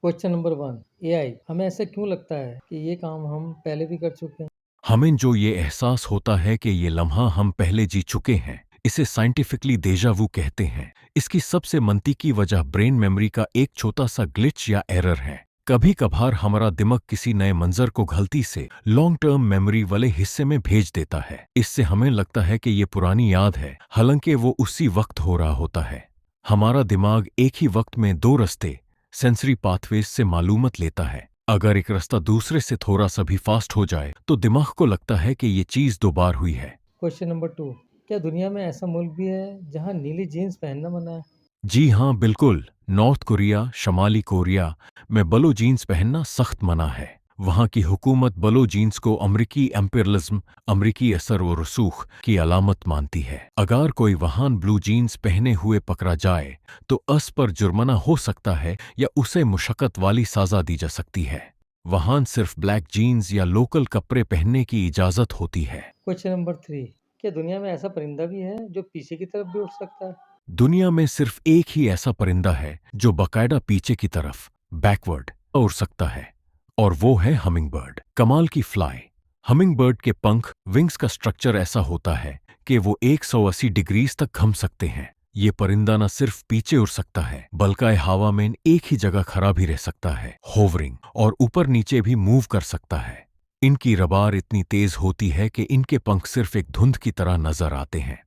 Question number 1, AI, हमें ऐसा क्यों लगता है कि ये काम हम पहले भी कर चुके हैं? हमें जो ये एहसास होता है कि ये लम्हा हम पहले जी चुके हैं, इसे साइंटिफिकली डेजा वू कहते हैं। इसकी सबसे मंतीकी वजह ब्रेन मेमोरी का एक छोटा सा ग्लिच या एरर है। कभी कभार हमारा दिमाग किसी नए मंजर को गलती से लॉन्ग टर्म मेमोरी वाले हिस्से में भेज देता है। इससे हमें लगता है कि ये पुरानी याद है, हालांकि वो उसी वक्त हो रहा होता है। हमारा दिमाग एक ही वक्त में दो रास्ते सेंसरी पाथवेज से मालूमत लेता है। अगर एक रास्ता दूसरे से थोड़ा सा भी फास्ट हो जाए तो दिमाग को लगता है कि ये चीज दो बार हुई है। क्वेश्चन नंबर 2, क्या दुनिया में ऐसा मुल्क भी है जहां नीली जीन्स पहनना मना है? जी हाँ, बिल्कुल। नॉर्थ कोरिया, शमाली कोरिया में बलो जीन्स पहनना सख्त मना है। वहाँ की हुकूमत बलो जीन्स को अमरीकी एम्पेरलिज्म, अमरीकी असर व रसूख की अलामत मानती है। अगर कोई वहाँ ब्लू जीन्स पहने हुए पकड़ा जाए तो अस पर जुर्माना हो सकता है या उसे मुशक्कत वाली सजा दी जा सकती है। वहाँ सिर्फ ब्लैक जीन्स या लोकल कपड़े पहनने की इजाज़त होती है। क्वेश्चन नंबर 3, क्या दुनिया में ऐसा परिंदा भी है जो पीछे की तरफ भी उड़ सकता है? दुनिया में सिर्फ एक ही ऐसा परिंदा है जो बाकायदा पीछे की तरफ बैकवर्ड उड़ सकता है, और वो है हमिंगबर्ड। कमाल की फ्लाई। हमिंगबर्ड के पंख विंग्स का स्ट्रक्चर ऐसा होता है कि वो 180 डिग्रीज तक घम सकते हैं। ये परिंदा न सिर्फ पीछे उड़ सकता है बल्कि हवा में एक ही जगह खड़ा भी रह सकता है, होवरिंग, और ऊपर नीचे भी मूव कर सकता है। इनकी रबार इतनी तेज होती है कि इनके पंख सिर्फ एक धुंध की तरह नजर आते हैं।